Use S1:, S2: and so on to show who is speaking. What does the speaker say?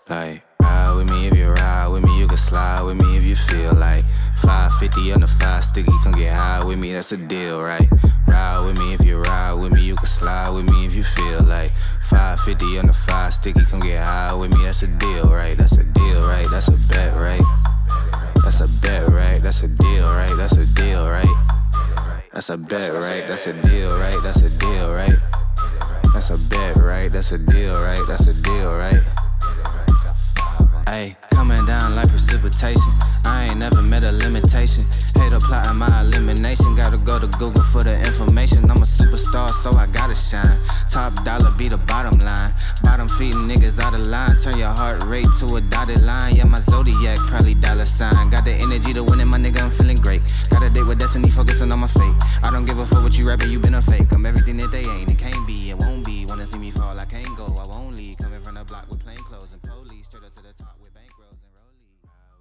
S1: Like, ride with me if you ride with me, you can slide with me if you feel like 550 on the 5 sticky, come get high with me, that's a deal, right? Ride with me if you ride with me, you can slide with me if you feel like 550 on the 5 sticky, come get high with me, that's a deal, right? That's a deal, right? That's a bet, right? That's a bet, right? That's a deal, right? That's a deal, right? That's a bet, right? That's a deal, right? That's a deal, right? That's a bet, right? That's a deal, right? That's a deal, right? Ayy, coming down like precipitation. I ain't never met a limitation. Hater plotting my elimination. Gotta go to Google for the information. I'm a superstar, so I gotta shine. Top dollar be the bottom line. Bottom feeding niggas out of line. Turn your heart rate to a dotted line. Yeah, my zodiac probably dollar sign. Got the energy to win it, my nigga, I'm feeling great. Got a date with destiny, focusing on my fate. I don't give a fuck what you rapping, you been a fake. I'm everything that they ain't, it can't be, it won't be.